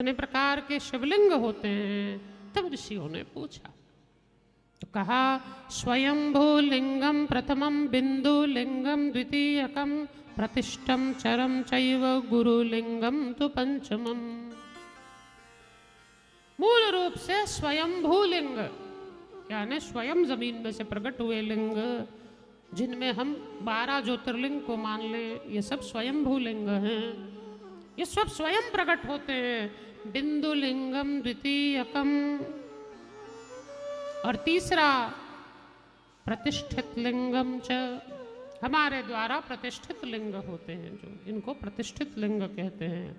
कितने प्रकार के शिवलिंग होते हैं। तब ऋषियों ने पूछा तो कहा स्वयंभू लिंगम प्रथमम बिंदु लिंगम द्वितीयकम प्रतिष्ठम चरम चैव गुरुलिंगम तो पंचमम। मूल रूप से स्वयंभू लिंग यानी स्वयं जमीन में से प्रकट हुए लिंग, जिनमें हम 12 ज्योतिर्लिंग को मान लें, ये सब स्वयंभू लिंग हैं। ये सब स्वयं प्रकट होते हैं। बिंदु लिंगम द्वितीयकम और तीसरा प्रतिष्ठित लिंगम च, हमारे द्वारा प्रतिष्ठित लिंग होते हैं, जो इनको प्रतिष्ठित लिंग कहते हैं।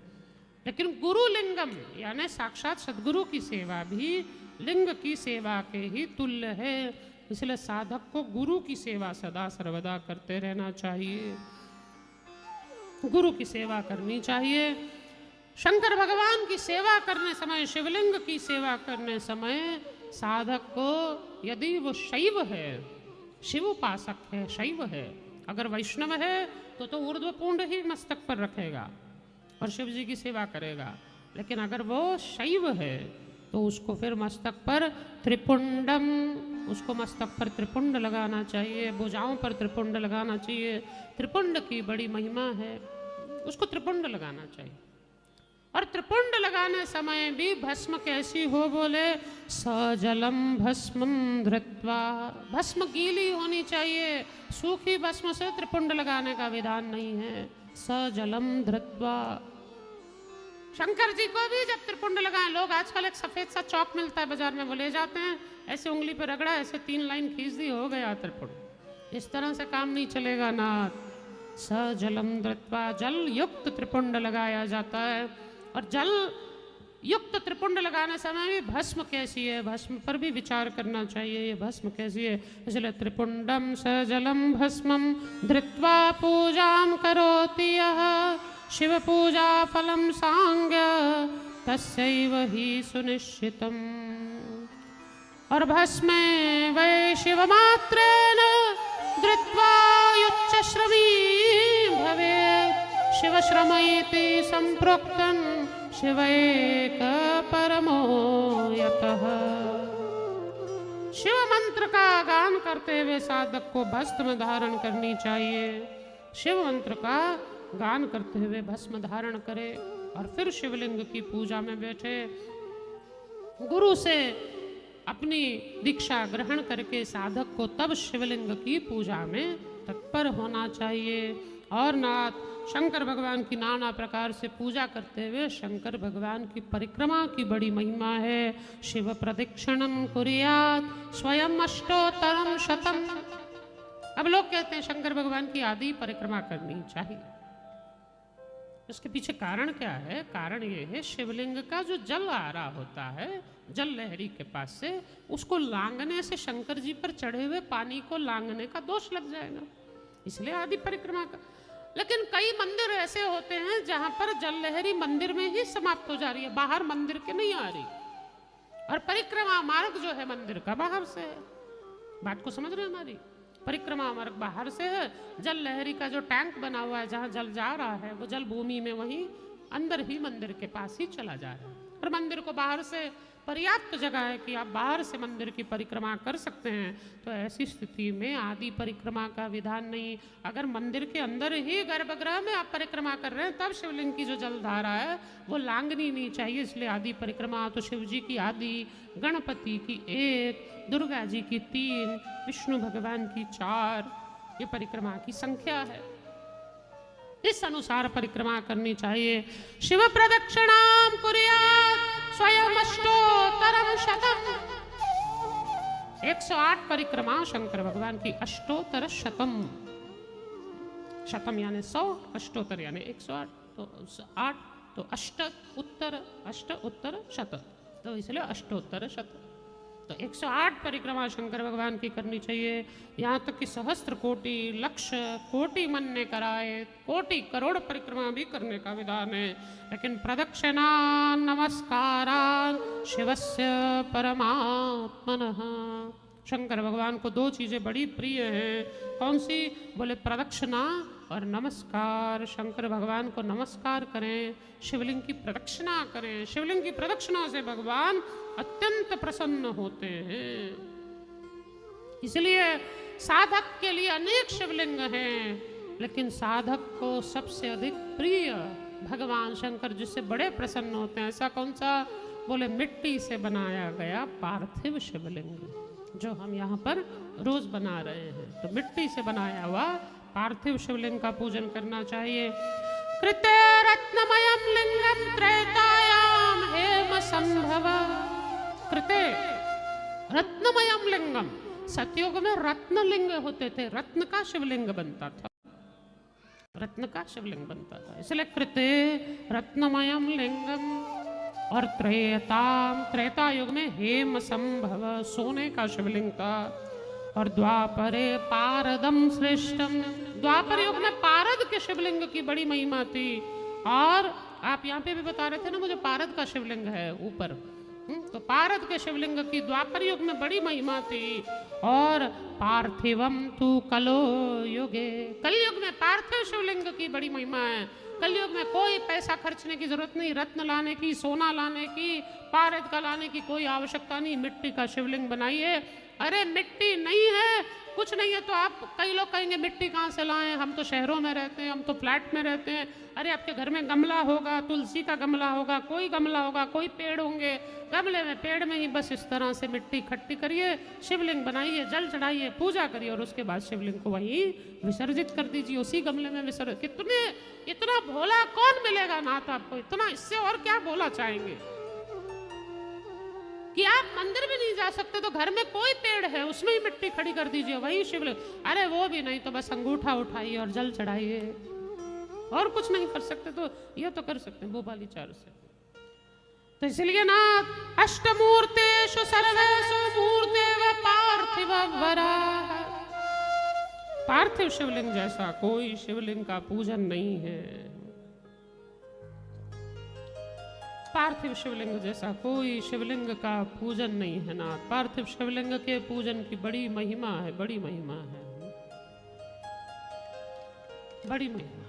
लेकिन गुरु लिंगम यानी साक्षात सदगुरु की सेवा भी लिंग की सेवा के ही तुल्य है। इसलिए साधक को गुरु की सेवा सदा सर्वदा करते रहना चाहिए, गुरु की सेवा करनी चाहिए। शंकर भगवान की सेवा करने समय, शिवलिंग की सेवा करने समय साधक को, यदि वो शैव है, शिव उपासक है, शैव है, अगर वैष्णव है तो ऊर्ध्वपुंड ही मस्तक पर रखेगा और शिव जी की सेवा करेगा। लेकिन अगर वो शैव है तो उसको फिर मस्तक पर त्रिपुंडम, उसको मस्तक पर त्रिपुंड लगाना चाहिए, भुजाओं पर त्रिपुंड लगाना चाहिए। त्रिपुंड की बड़ी महिमा है, उसको त्रिपुंड लगाना चाहिए। और त्रिपुंड लगाने समय भी भस्म कैसी हो, बोले सजलम भस्मम धृत्वा, भस्म गीली होनी चाहिए। सूखी भस्म से त्रिपुंड लगाने का विधान नहीं है। सजलम धृत्वा। शंकर जी को भी जब त्रिपुंड लगाएं, लोग आजकल एक सफेद सा चौक मिलता है बाजार में, वो ले जाते हैं, ऐसे उंगली पे रगड़ा, ऐसे 3 लाइन खींच दी, हो गया त्रिपुंड। इस तरह से काम नहीं चलेगा नाथ। सजलम धृत्वा, जल युक्त त्रिपुंड लगाया जाता है। और जल युक्त त्रिपुंड लगाने समय भी भस्म कैसी है, भस्म पर भी विचार करना चाहिए, ये भस्म कैसी है। इसलिए त्रिपुंडम सजलम भस्मम धृत्वा पूजाम करोति यः शिव पूजा फलम सांग्य तस्यैव ही सुनिश्चितम। और भस्मे वै शिवमात्रेण धृत्वा युच्चश्रमी भवेत् शिवश्रमैति संप्रोक्तं शिवैक परमो यतः। शिव मंत्र का गान करते हुए साधक को भस्म धारण करनी चाहिए। शिव मंत्र का गान करते हुए भस्म धारण करे और फिर शिवलिंग की पूजा में बैठे। गुरु से अपनी दीक्षा ग्रहण करके साधक को तब शिवलिंग की पूजा में तत्पर होना चाहिए। और नाथ शंकर भगवान की नाना प्रकार से पूजा करते हुए शंकर भगवान की परिक्रमा की बड़ी महिमा है। शिव प्रदक्षिणम कुर्यात् स्वयं अष्टोत्तरम शतम। अब लोग कहते हैं शंकर भगवान की आदि परिक्रमा करनी चाहिए। इसके पीछे कारण क्या है? कारण ये है, शिवलिंग का जो जल आ रहा होता है, जल लहरी के पास से, उसको लांघने से शंकर जी पर चढ़े हुए पानी को लांघने का दोष लग जाएगा, इसलिए आदि परिक्रमा का। लेकिन कई मंदिर ऐसे होते हैं जहां पर जल लहरी मंदिर में ही समाप्त हो जा रही है, बाहर मंदिर के नहीं आ रही, और परिक्रमा मार्ग जो है मंदिर का बाहर से है। बात को समझ रहे हैं हमारी? परिक्रमा मार्ग बाहर से है। जल लहरी का जो टैंक बना हुआ है, जहां जल जा रहा है, वो जल भूमि में वहीं अंदर ही मंदिर के पास ही चला जा रहा है। और मंदिर को बाहर से पर्याप्त जगह है कि आप बाहर से मंदिर की परिक्रमा कर सकते हैं। तो ऐसी स्थिति में आदि परिक्रमा का विधान नहीं। अगर मंदिर के अंदर ही गर्भगृह में आप परिक्रमा कर रहे हैं, तब शिवलिंग की जो जलधारा है वो लांघनी नहीं चाहिए। इसलिए आदि परिक्रमा तो शिव जी की आदि, गणपति की 1, दुर्गा जी की 3, विष्णु भगवान की 4, ये परिक्रमा की संख्या है। इस अनुसार परिक्रमा करनी चाहिए। शिव प्रदक्षिणाम कुर्यात् स्वयं अष्टोत्तरम शतम। 108 परिक्रमा शंकर भगवान की, अष्टोत्तर शतम। शतम यानी 100, अष्टोत्तर यानी 108, तो 8 तो अष्ट उत्तर शत, तो इसलिए अष्टोत्तर शत। तो 108 परिक्रमा शंकर भगवान की करनी चाहिए। यहाँ तक कि सहस्त्र कोटि, लक्ष कोटि मन ने कराए, कोटि करोड़ परिक्रमा भी करने का विधान है। लेकिन प्रदक्षिणा नमस्कारान् शिवस्य परमात्मनः। शंकर भगवान को 2 चीजें बड़ी प्रिय हैं। कौन सी? बोले प्रदक्षिणा और नमस्कार, शंकर भगवान को नमस्कार करें, शिवलिंग की प्रदक्षिणा करें। शिवलिंग की प्रदक्षिणा से भगवान अत्यंत प्रसन्न होते हैं। इसलिए साधक के लिए अनेक शिवलिंग हैं, लेकिन साधक को सबसे अधिक प्रिय भगवान शंकर जिससे बड़े प्रसन्न होते हैं। ऐसा कौन सा? बोले मिट्टी से बनाया गया पार्थिव शिवलिंग, जो हम यहाँ पर रोज बना रहे हैं। तो मिट्टी से बनाया हुआ पार्थिव शिवलिंग का पूजन करना चाहिए। कृते रत्नमयम लिंगम त्रेतायाम हेम संभव। कृते रत्नमयम लिंगम, सतयुग में रत्न लिंग होते थे, रत्न का शिवलिंग बनता था, रत्न का शिवलिंग बनता था। इसलिए कृते रत्नमयम लिंगम। और त्रेता युग में हेम संभव, सोने का शिवलिंग था। और द्वापरे पारदम श्रेष्ठम, द्वापर युग में पारद के शिवलिंग की बड़ी महिमा थी। और आप यहाँ पे भी बता रहे थे ना मुझे, पारद का शिवलिंग है ऊपर, तो पारद के शिवलिंग की द्वापर युग में बड़ी महिमा थी। और पार्थिवम तू कलो युगे, कलयुग में पार्थिव शिवलिंग की बड़ी महिमा है। कलयुग में कोई पैसा खर्चने की जरूरत नहीं, रत्न लाने की, सोना लाने की, पारद का लाने की कोई आवश्यकता नहीं। मिट्टी का शिवलिंग बनाइए। अरे मिट्टी नहीं है, कुछ नहीं है तो आप, कई लोग कहेंगे मिट्टी कहाँ से लाएं, हम तो शहरों में रहते हैं, हम तो फ्लैट में रहते हैं। अरे आपके घर में गमला होगा, तुलसी का गमला होगा, कोई गमला होगा, कोई पेड़ होंगे, गमले में पेड़ में ही बस इस तरह से मिट्टी इकट्ठी करिए, शिवलिंग बनाइए, जल चढ़ाइए, पूजा करिए और उसके बाद शिवलिंग को वहीं विसर्जित कर दीजिए, उसी गमले में विसर्जित। कितने, इतना भोला कौन मिलेगा नाथ आपको, इतना, इससे और क्या भोला चाहेंगे कि आप मंदिर भी नहीं जा सकते तो घर में कोई पेड़ है उसमें ही मिट्टी खड़ी कर दीजिए, वही शिवलिंग। अरे वो भी नहीं तो बस अंगूठा उठाइए और जल चढ़ाइए, और कुछ नहीं कर सकते तो ये तो कर सकते हैं भोपाली चार से। तो इसलिए ना अष्टमूर्तेषु सर्वेषु मूर्तेव पार्थिव वराह, पार्थिव शिवलिंग जैसा कोई शिवलिंग का पूजन नहीं है। पार्थिव शिवलिंग जैसा कोई शिवलिंग का पूजन नहीं है ना। पार्थिव शिवलिंग के पूजन की बड़ी महिमा है, बड़ी महिमा है, बड़ी महिमा।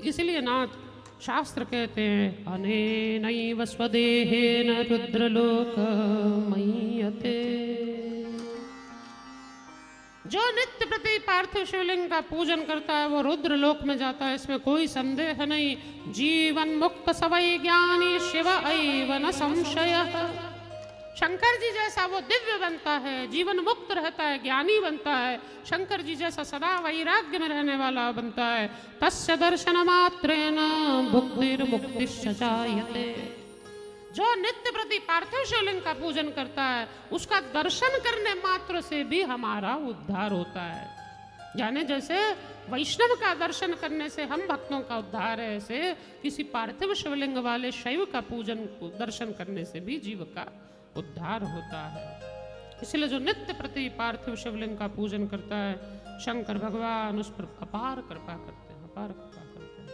इसलिए ना शास्त्र कहते हैं अनेनैव स्वदेहेन रुद्रलोक मय्यते। जो नित्य प्रति पार्थिव शिवलिंग का पूजन करता है वो रुद्र लोक में जाता है, इसमें कोई संदेह नहीं। जीवन मुक्त सवै ज्ञानी शिव एव न संशयः। शंकर जी जैसा वो दिव्य बनता है, जीवन मुक्त रहता है, ज्ञानी बनता है। शंकर जी जैसा सदा वैराग्य में रहने वाला बनता है। तस्य दर्शन मात्रेण बुद्धिर्मुक्तिश्च जायते। जो नित्य प्रति पार्थिव शिवलिंग का पूजन करता है उसका दर्शन करने मात्र से भी हमारा उद्धार होता है। यानी जैसे वैष्णव का दर्शन करने से हम भक्तों का उद्धार है, ऐसे किसी पार्थिव शिवलिंग वाले शैव का पूजन दर्शन करने से भी जीव का उद्धार होता है। इसलिए जो नित्य प्रति पार्थिव शिवलिंग का पूजन करता है शंकर भगवान उस पर अपार कृपा करते हैं, अपार कृपा करते हैं।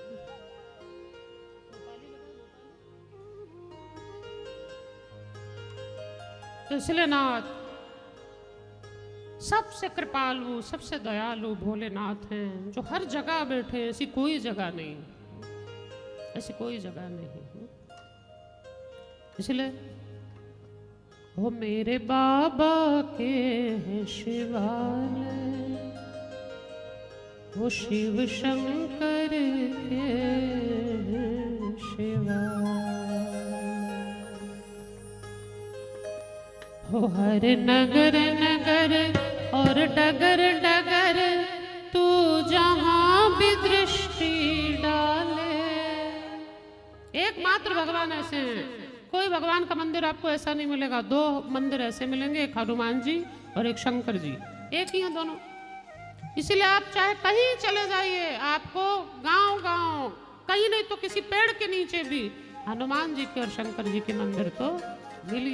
तो इसलिए नाथ सबसे कृपालु, सबसे दयालु भोलेनाथ हैं, जो हर जगह बैठे। ऐसी कोई जगह नहीं, ऐसी कोई जगह नहीं। इसलिए हो मेरे बाबा के हैं शिवालय, वो शिव शंकर के हैं शिवालय। हो हर नगर नगर और डगर डगर तू जहां भी दृष्टि डाले। एकमात्र भगवान ऐसे हैं, कोई भगवान का मंदिर आपको ऐसा नहीं मिलेगा। दो मंदिर ऐसे मिलेंगे, एक हनुमान जी और एक शंकर जी, एक ही हैं दोनों। इसीलिए आप चाहे कहीं चले जाइए, आपको गांव गांव कहीं नहीं तो किसी पेड़ के नीचे भी हनुमान जी के और शंकर जी के मंदिर तो मिल